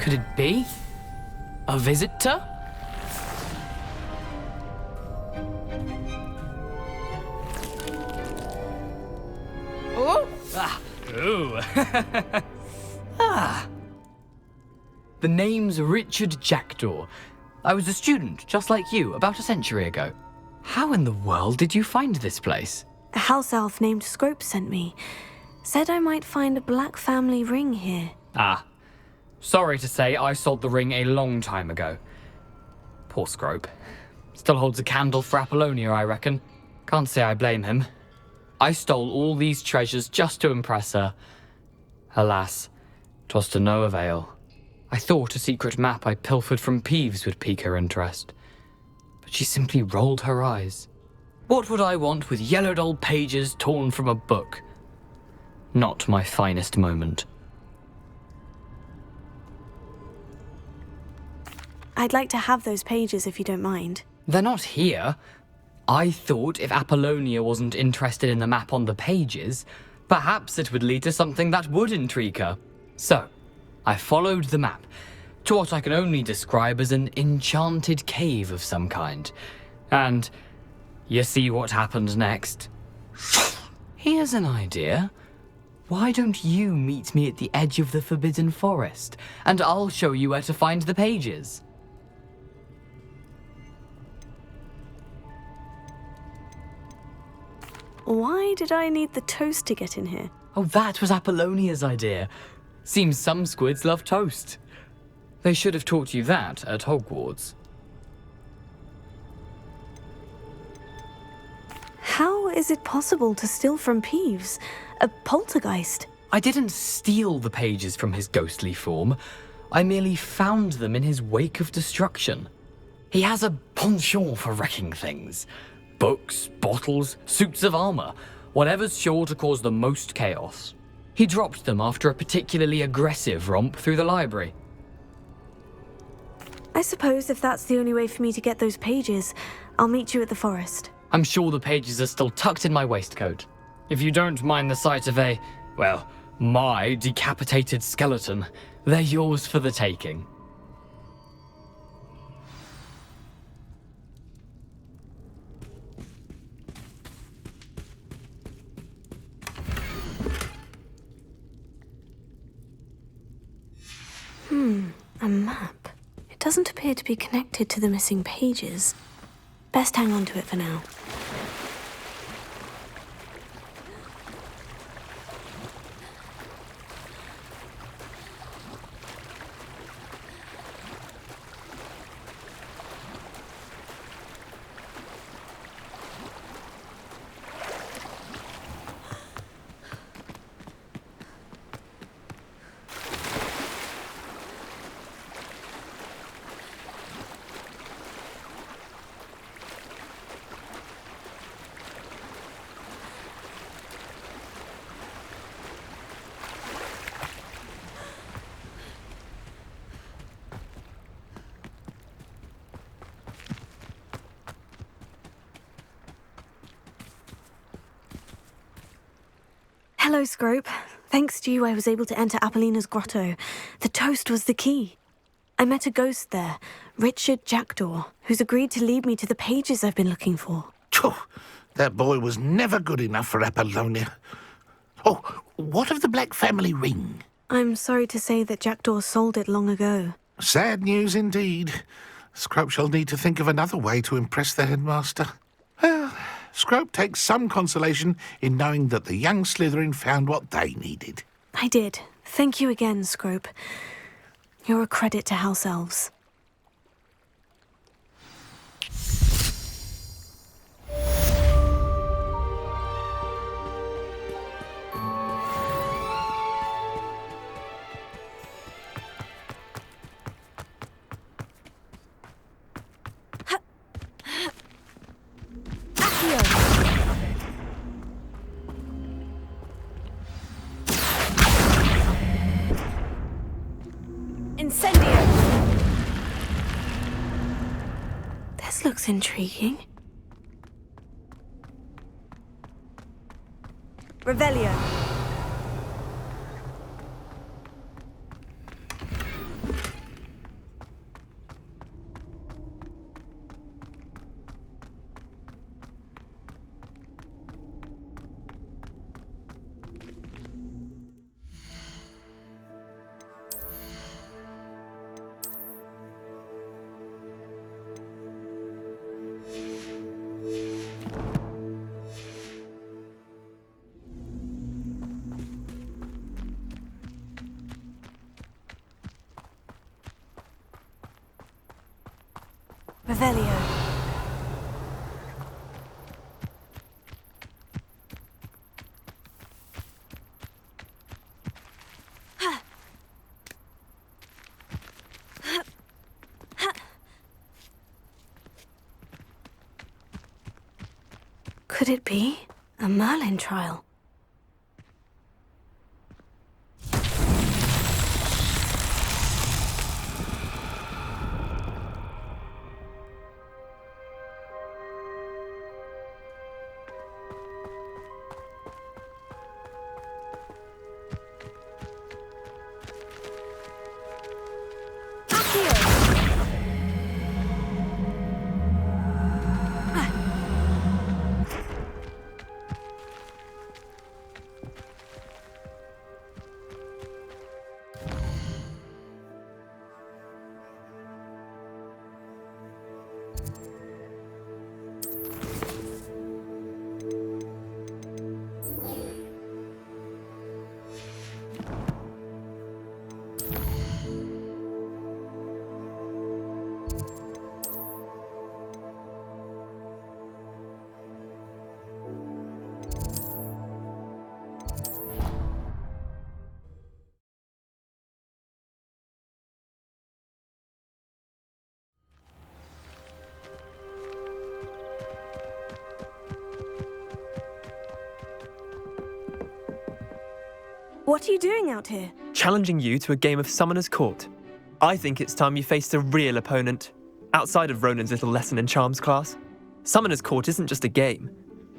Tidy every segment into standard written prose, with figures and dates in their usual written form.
could it be? A visitor? Oh! Ah! Ooh! Ah! The name's Richard Jackdaw. I was a student, just like you, about a century ago. How in the world did you find this place? A house elf named Scrope sent me. Said I might find a black family ring here. Ah. Sorry to say, I sold the ring a long time ago. Poor Scrope. Still holds a candle for Apollonia, I reckon. Can't say I blame him. I stole all these treasures just to impress her. Alas, 'twas to no avail. I thought a secret map I pilfered from Peeves would pique her interest. But she simply rolled her eyes. What would I want with yellowed old pages torn from a book? Not my finest moment. I'd like to have those pages if you don't mind. They're not here. I thought if Apollonia wasn't interested in the map on the pages, perhaps it would lead to something that would intrigue her. So, I followed the map to what I can only describe as an enchanted cave of some kind. And you see what happened next? Here's an idea. Why don't you meet me at the edge of the Forbidden Forest, and I'll show you where to find the pages? Why did I need the toast to get in here? Oh, that was Apollonia's idea. Seems some squids love toast. They should have taught you that at Hogwarts. How is it possible to steal from Peeves? A poltergeist? I didn't steal the pages from his ghostly form. I merely found them in his wake of destruction. He has a penchant for wrecking things. Books, bottles, suits of armor, whatever's sure to cause the most chaos. He dropped them after a particularly aggressive romp through the library. I suppose if that's the only way for me to get those pages, I'll meet you at the forest. I'm sure the pages are still tucked in my waistcoat. If you don't mind the sight of my decapitated skeleton, they're yours for the taking. A map. It doesn't appear to be connected to the missing pages. Best hang on to it for now. Hello, Scrope. Thanks to you, I was able to enter Apollina's grotto. The toast was the key. I met a ghost there, Richard Jackdaw, who's agreed to lead me to the pages I've been looking for. Phew, that boy was never good enough for Apollonia. Oh, what of the Black family ring? I'm sorry to say that Jackdaw sold it long ago. Sad news indeed. Scrope shall need to think of another way to impress the headmaster. Well, Scrope takes some consolation in knowing that the young Slytherin found what they needed. I did. Thank you again, Scrope. You're a credit to House Elves. Incendio! This looks intriguing. Revelio. Revelio. Could it be a Merlin trial? What are you doing out here? Challenging you to a game of Summoner's Court. I think it's time you faced a real opponent, outside of Ronan's little lesson in charms class. Summoner's Court isn't just a game.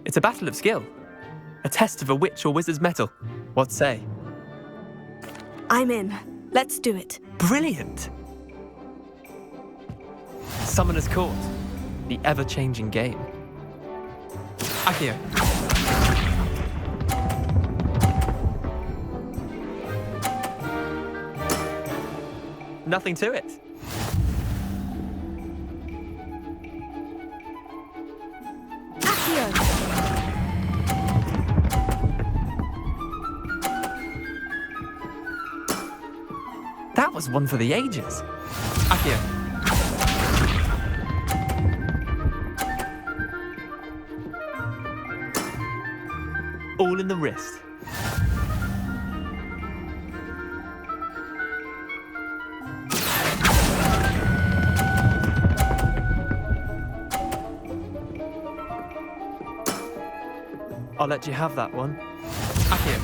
It's a battle of skill. A test of a witch or wizard's mettle. What say? I'm in. Let's do it. Brilliant! Summoner's Court. The ever-changing game. Akio. Nothing to it. Accio! That was one for the ages. Akio. All in the wrist. I'll let you have that one. Akio.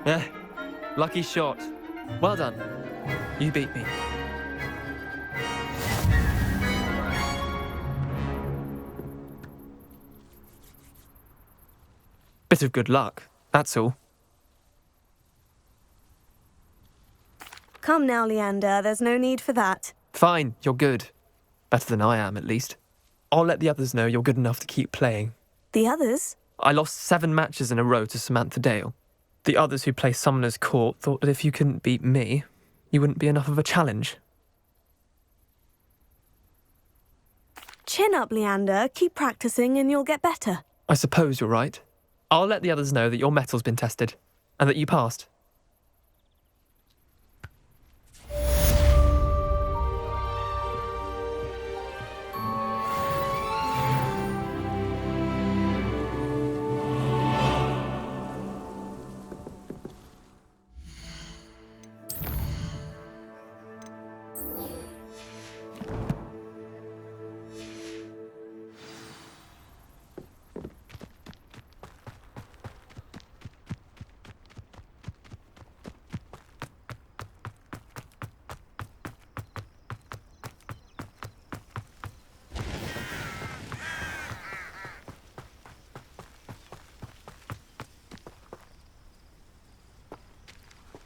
Eh, lucky shot. Well done. You beat me. Bit of good luck, that's all. Come now, Leander, there's no need for that. Fine, you're good. Better than I am, at least. I'll let the others know you're good enough to keep playing. The others? I lost 7 matches in a row to Samantha Dale. The others who play Summoner's Court thought that if you couldn't beat me, you wouldn't be enough of a challenge. Chin up, Leander. Keep practicing and you'll get better. I suppose you're right. I'll let the others know that your metal's been tested, and that you passed.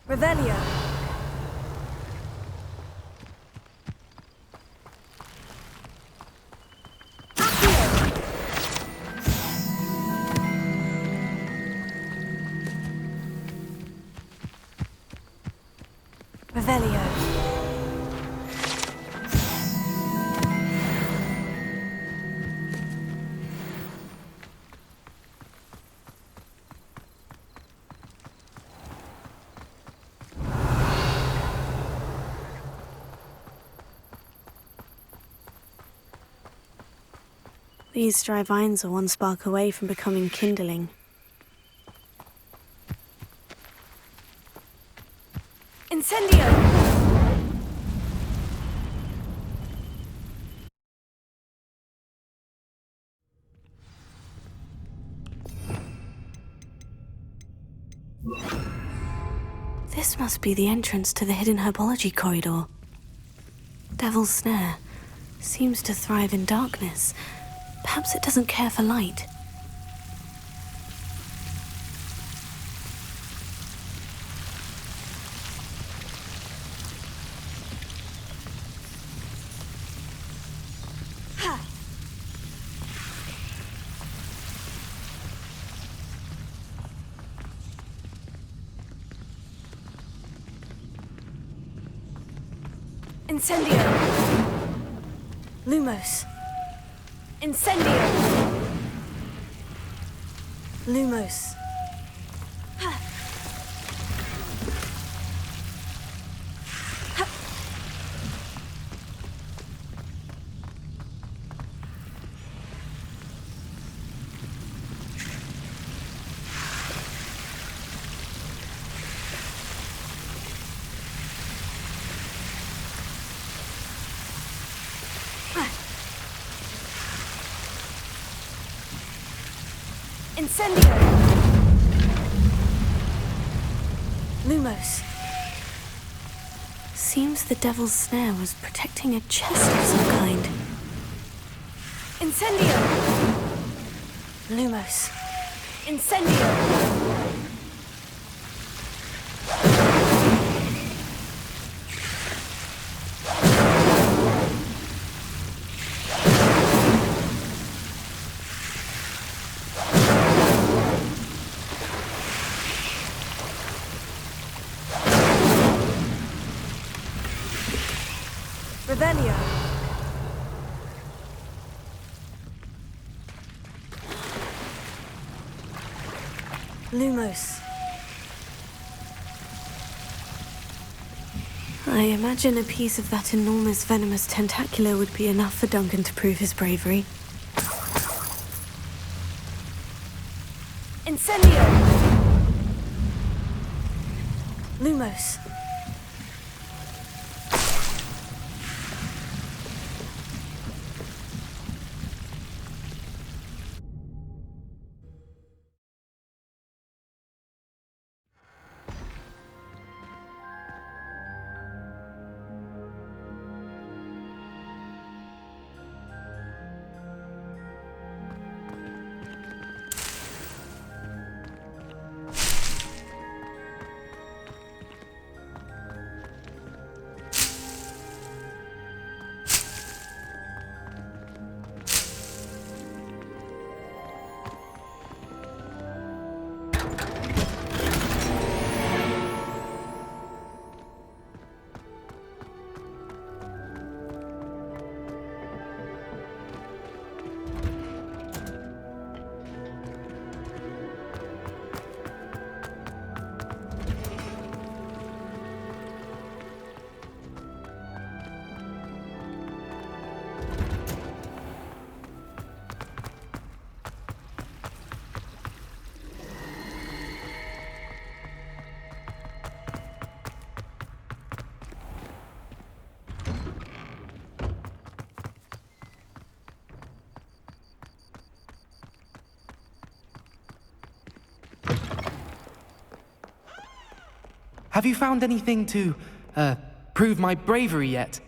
Revelio. Revelio. These dry vines are one spark away from becoming kindling. Incendio! This must be the entrance to the hidden herbology corridor. Devil's Snare seems to thrive in darkness. Perhaps it doesn't care for light. Incendio! Lumos! Incendio! Lumos! Incendio! Lumos. Seems the Devil's Snare was protecting a chest of some kind. Incendio! Lumos. Incendio! Revelio. Lumos. I imagine a piece of that enormous venomous tentacula would be enough for Duncan to prove his bravery. Incendio! Lumos. Have you found anything to, prove my bravery yet?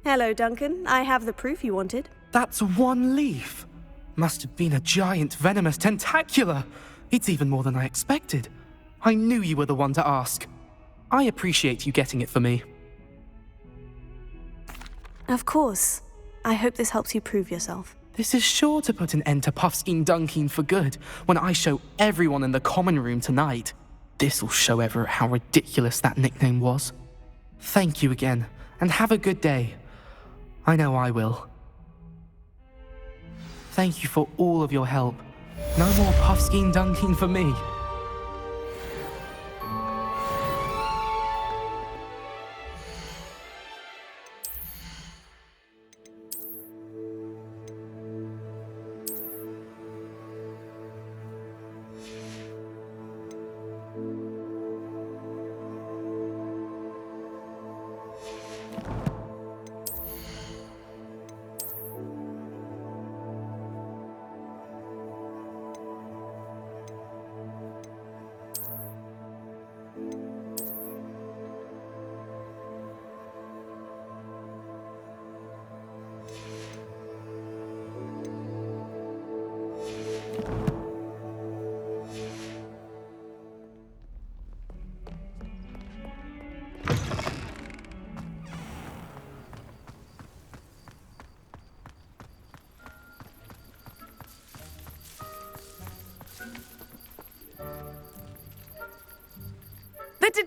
Hello, Duncan. I have the proof you wanted. That's one leaf. Must have been a giant venomous tentacula. It's even more than I expected. I knew you were the one to ask. I appreciate you getting it for me. Of course. I hope this helps you prove yourself. This is sure to put an end to Puffskein Dunkin for good when I show everyone in the common room tonight. This'll show Everett how ridiculous that nickname was. Thank you again, and have a good day. I know I will. Thank you for all of your help. No more Puffskein Dunkin for me.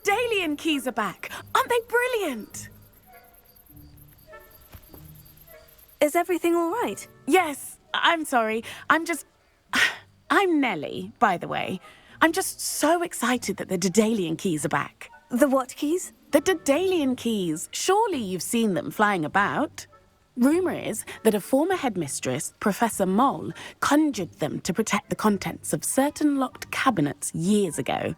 Daedalian keys are back! Aren't they brilliant? Is everything all right? Yes, I'm sorry. I'm Nellie, by the way. I'm just so excited that the Daedalian keys are back. The what keys? The Daedalian keys. Surely you've seen them flying about. Rumour is that a former headmistress, Professor Moll, conjured them to protect the contents of certain locked cabinets years ago.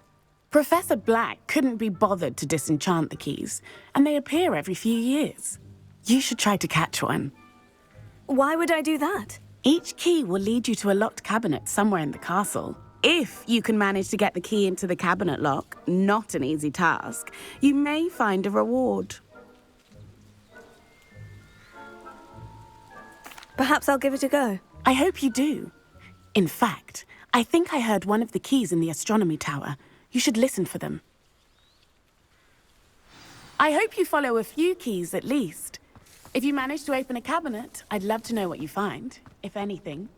Professor Black couldn't be bothered to disenchant the keys, and they appear every few years. You should try to catch one. Why would I do that? Each key will lead you to a locked cabinet somewhere in the castle. If you can manage to get the key into the cabinet lock, not an easy task, you may find a reward. Perhaps I'll give it a go. I hope you do. In fact, I think I heard one of the keys in the astronomy tower. You should listen for them. I hope you follow a few keys at least. If you manage to open a cabinet, I'd love to know what you find, if anything.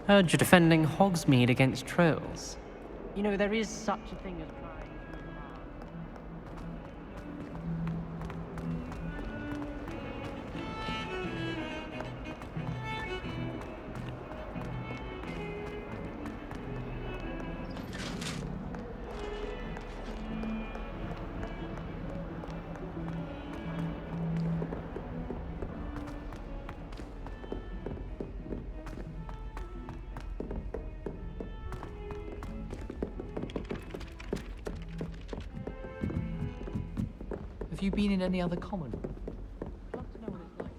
Heard you're defending Hogsmeade against trolls. You know, there is such a thing as trying. Have you been in any other common? I'd love to know what it's like.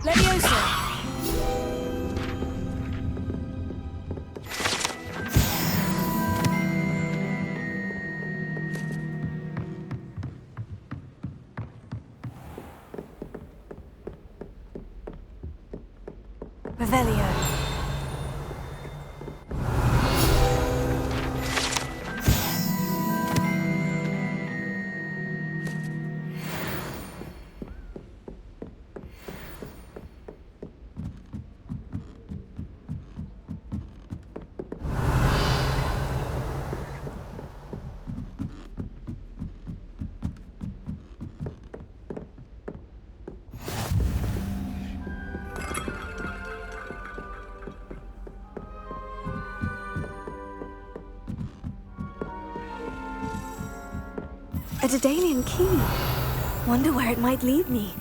Leviosa! Revelio. A Daedalian key. Wonder where it might lead me.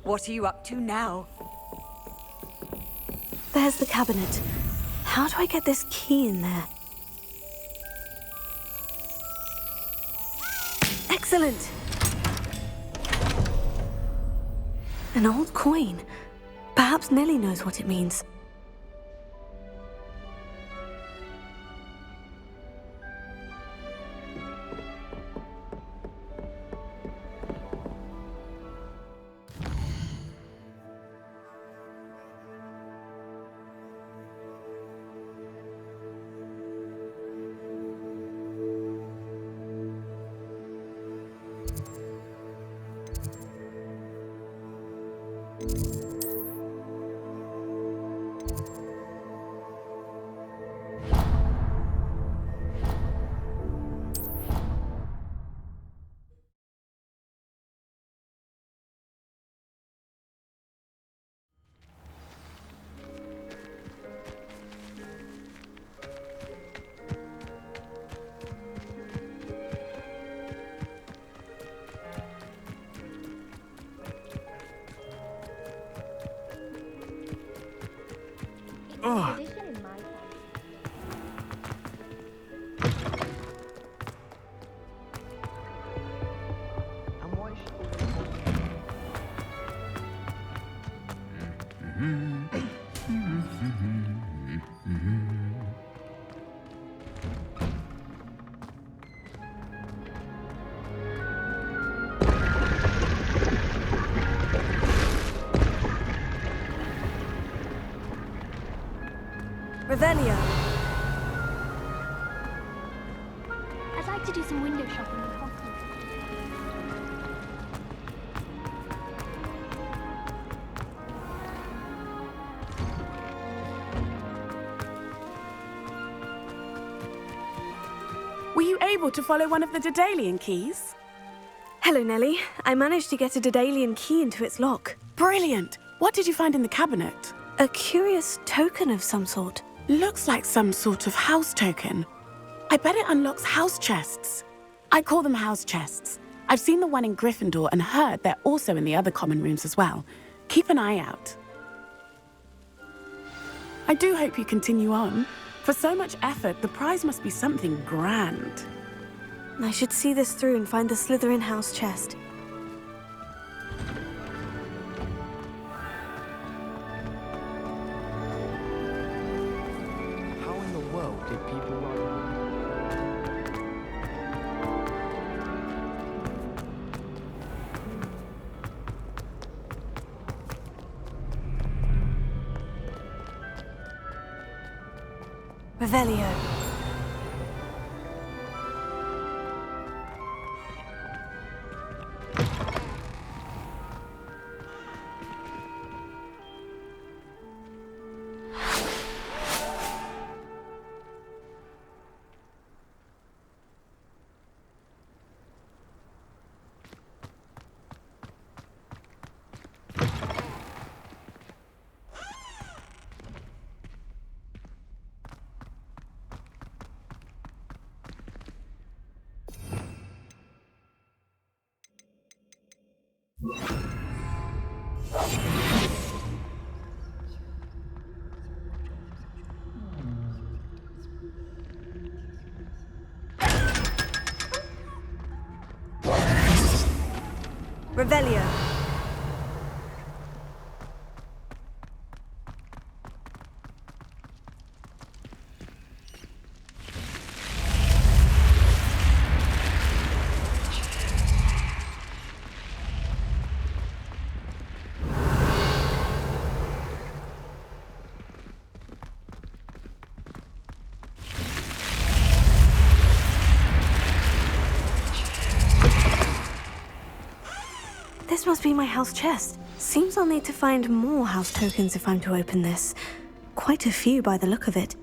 What are you up to now? There's the cabinet. How do I get this key in there? Excellent! An old coin. Perhaps Nellie knows what it means. Revelio. I'd like to do some window shopping in Hogwarts. Were you able to follow one of the Daedalian keys? Hello, Nellie. I managed to get a Daedalian key into its lock. Brilliant! What did you find in the cabinet? A curious token of some sort. Looks like some sort of house token. I bet it unlocks house chests. I call them house chests. I've seen the one in Gryffindor and heard they're also in the other common rooms as well. Keep an eye out. I do hope you continue on. For so much effort, the prize must be something grand. I should see this through and find the Slytherin house chest. How in the world did people run? Revelio. Revelio. This must be my house chest. Seems I'll need to find more house tokens if I'm to open this. Quite a few by the look of it.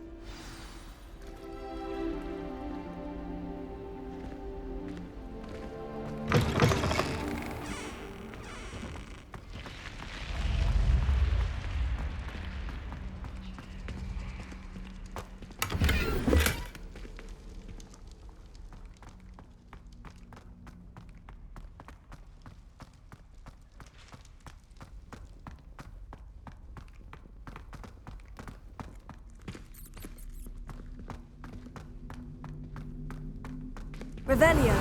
Revelio.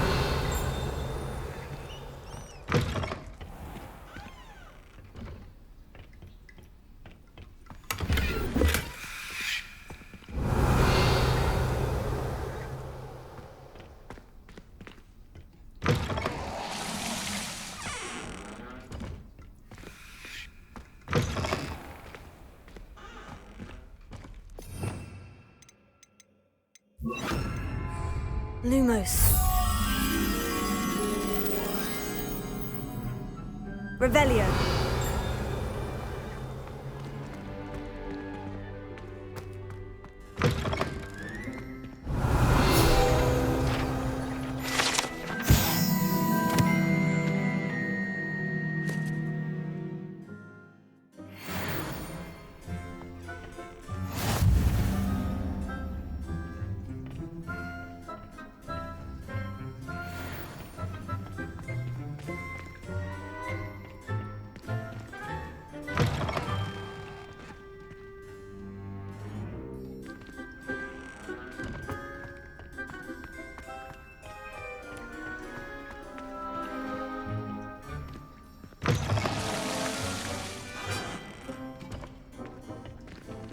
Lumos. Revelio.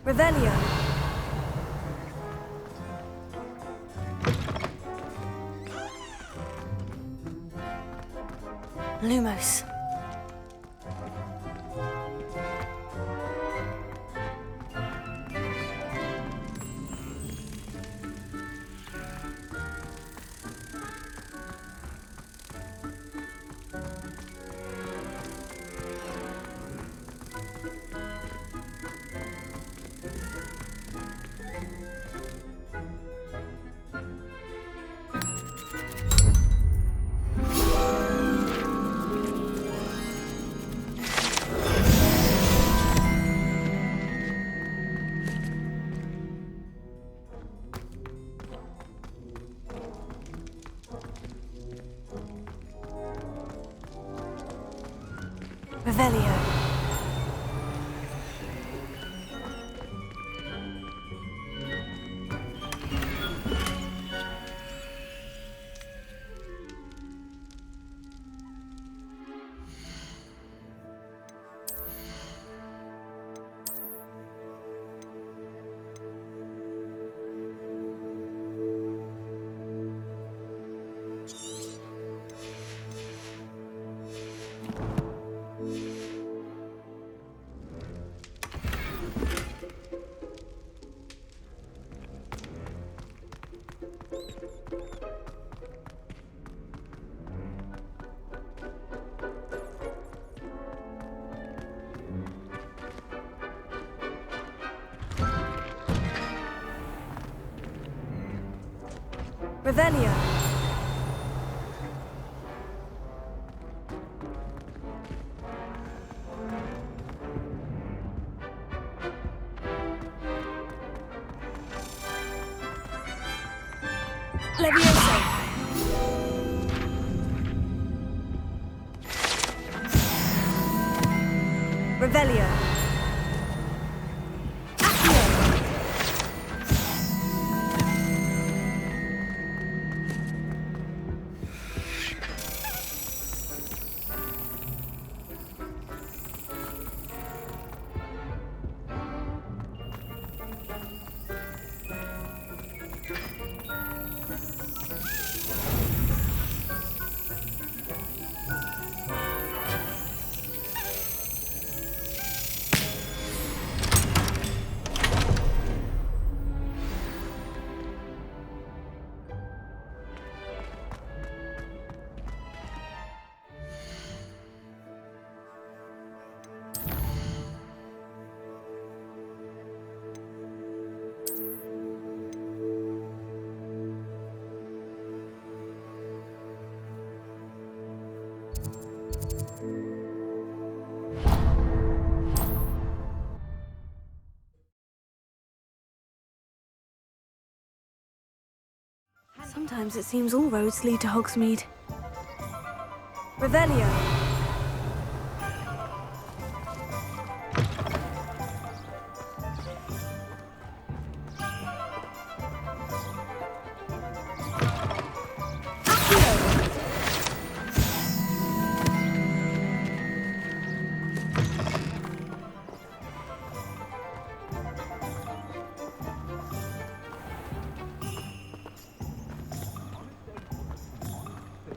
Revelio. Lumos. Revelio. Revelio. Levioso. Revelio. Sometimes it seems all roads lead to Hogsmeade. Revelio.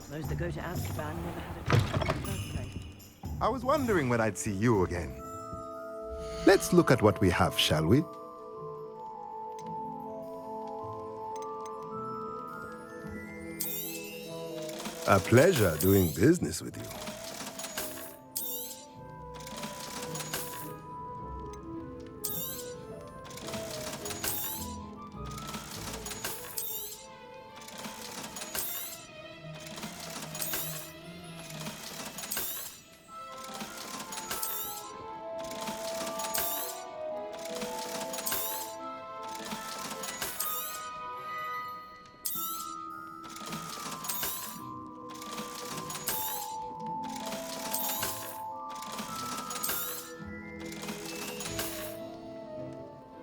Those that go to Azkaban never had a chance in the first place. I was wondering when I'd see you again. Let's look at what we have, shall we? A pleasure doing business with you.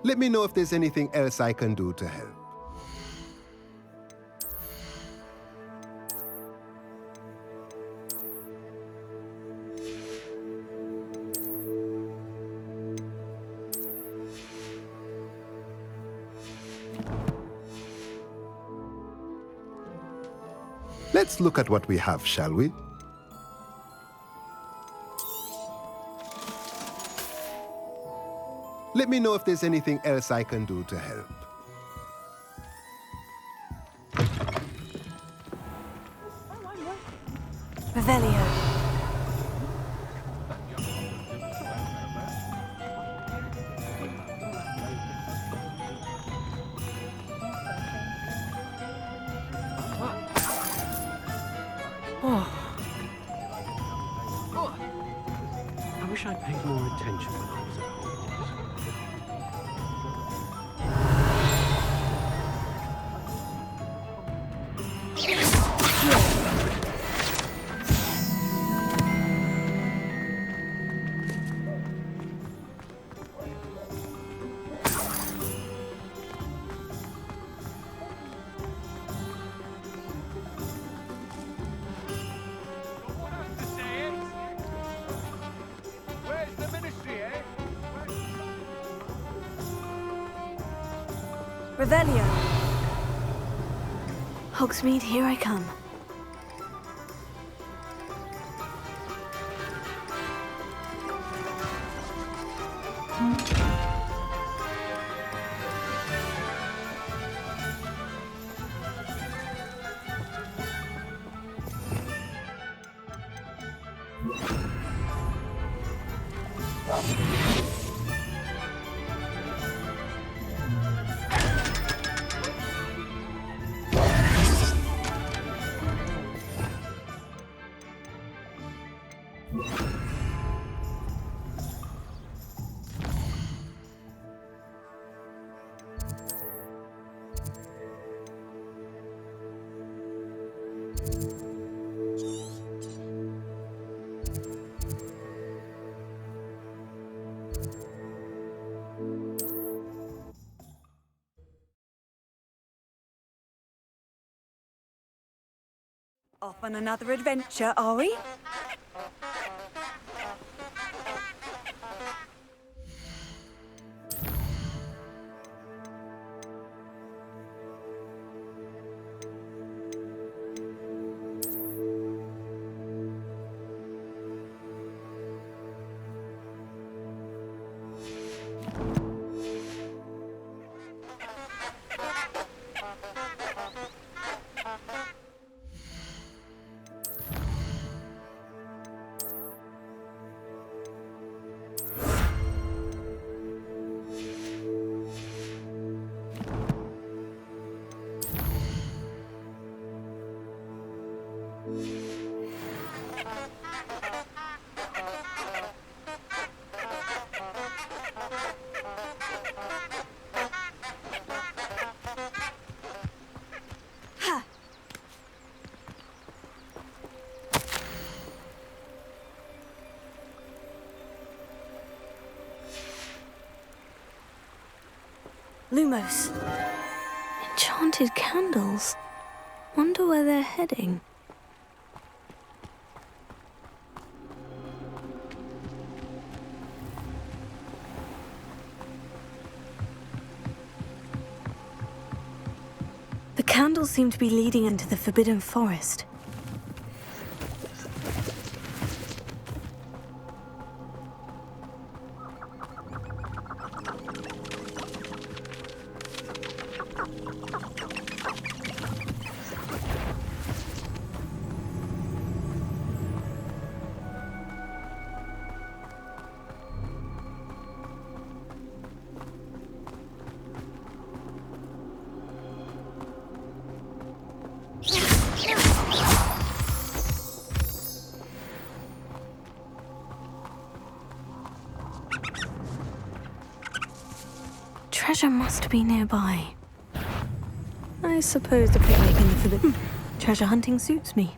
Let me know if there's anything else I can do to help. Let's look at what we have, shall we? Let me know if there's anything else I can do to help. Revelio. I wish I paid more attention when I was at Hogwarts. Revelio. Hogsmeade, here I come. Off on another adventure, are we? Lumos. Enchanted candles. Wonder where they're heading. The candles seem to be leading into the Forbidden Forest. Treasure must be nearby. I suppose the picnic in the Forbidden treasure hunting suits me.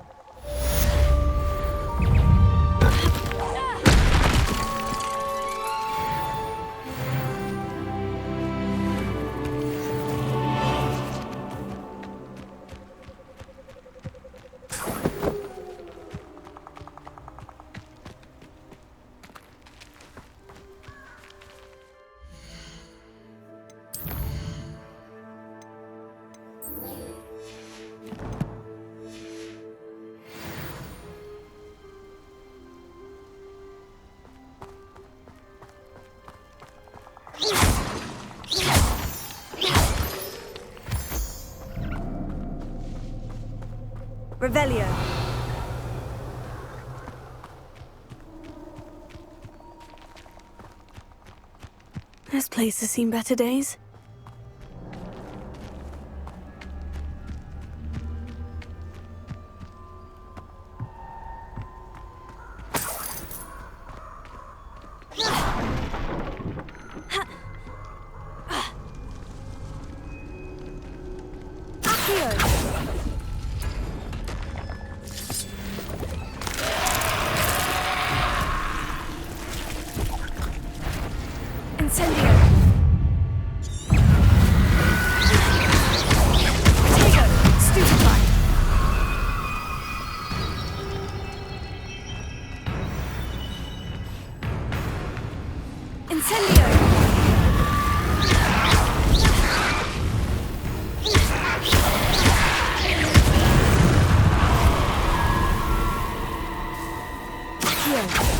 Revelio. This place has seen better days. Accio.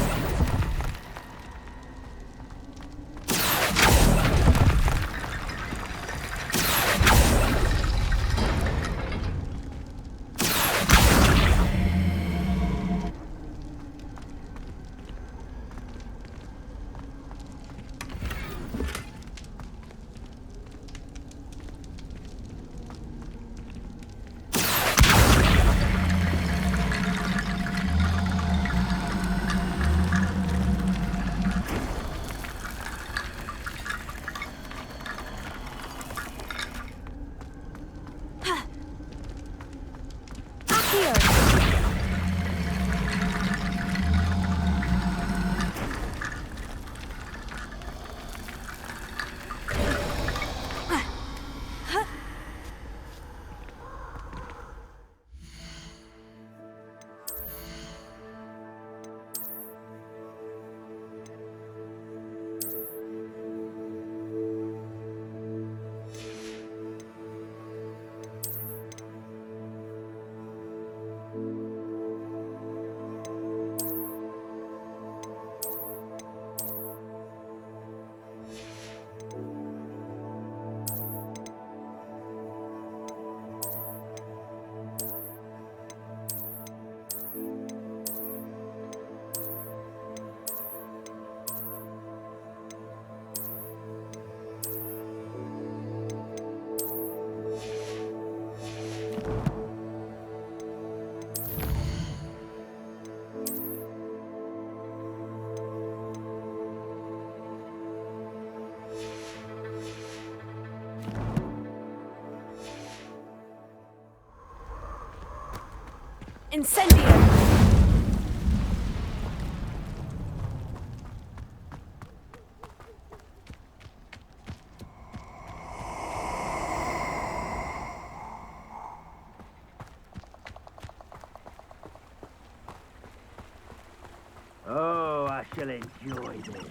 Incendio! Oh, I shall enjoy this.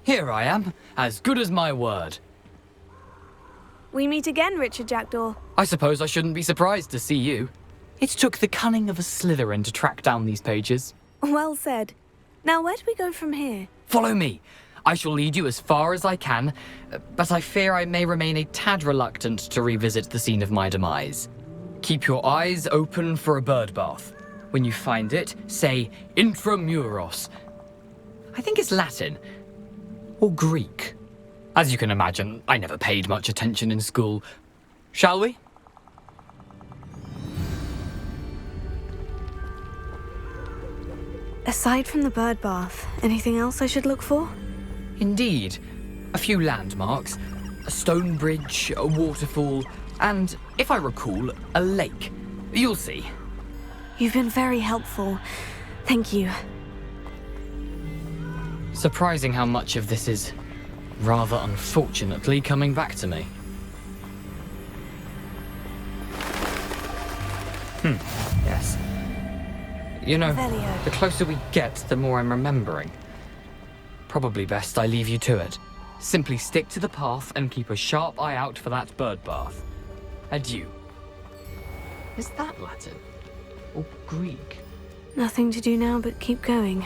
Here I am, as good as my word. We meet again, Richard Jackdaw. I suppose I shouldn't be surprised to see you. It took the cunning of a Slytherin to track down these pages. Well said. Now, where do we go from here? Follow me. I shall lead you as far as I can, but I fear I may remain a tad reluctant to revisit the scene of my demise. Keep your eyes open for a bird bath. When you find it, say intramuros. I think it's Latin. Or Greek. As you can imagine, I never paid much attention in school. Shall we? Aside from the bird bath, anything else I should look for? Indeed. A few landmarks, a stone bridge, a waterfall, and, if I recall, a lake. You'll see. You've been very helpful. Thank you. Surprising how much of this is, rather unfortunately, coming back to me. Yes. You know, Velio. the closer we get, the more I'm remembering. Probably best I leave you to it. Simply stick to the path and keep a sharp eye out for that bird bath. Adieu. Is that Latin? Or Greek? Nothing to do now but keep going.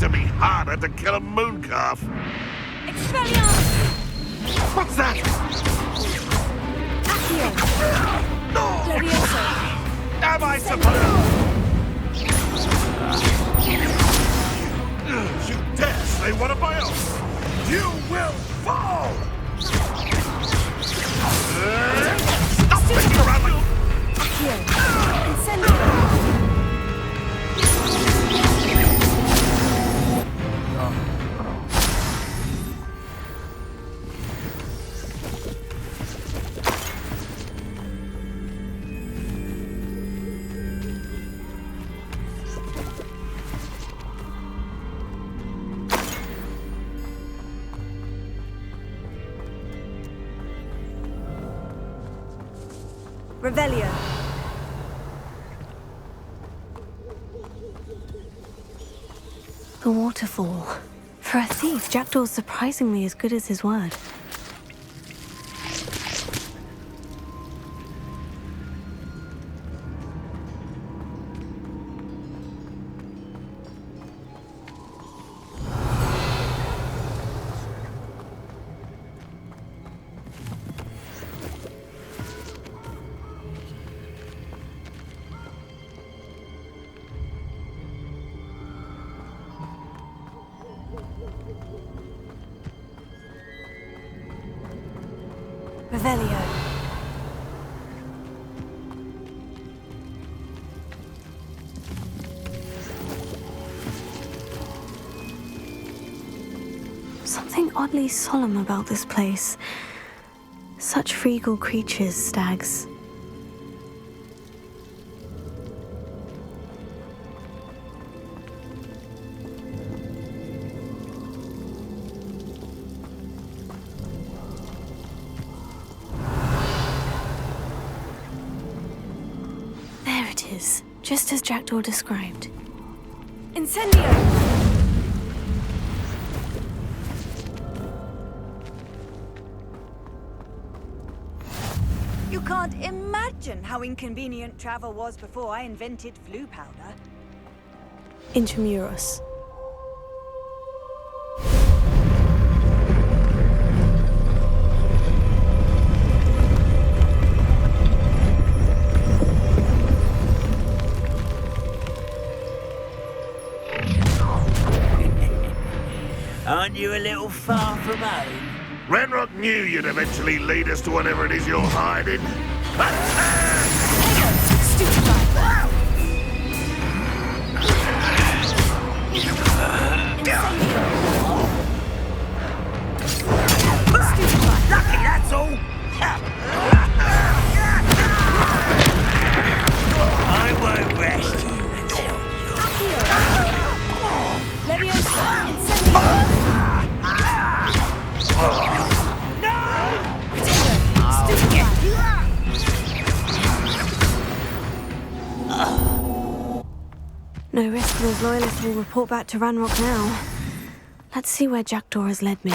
going to be harder to kill a mooncalf. Expelliarmus! What's that? Accio! Levioso! Am I supposed? You dare say one of my own? You will fall! Stop thinking around like... Accio! Incendio! Revelio. The waterfall. For a thief, Jackdaw's surprisingly as good as his word. Revelio. Something oddly solemn about this place. Such regal creatures, stags. There it is, just as Jackdaw described. Incendio! You can't imagine how inconvenient travel was before I invented flu powder. Intramuros. Aren't you a little far from home? Ranrock knew you'd eventually lead us to whatever it is you're hiding. Lucky, that's all! I won't rest you until Leviosa! Incendio! No risk those loyalists will report back to Ranrock now. Let's see where Jackdaw has led me.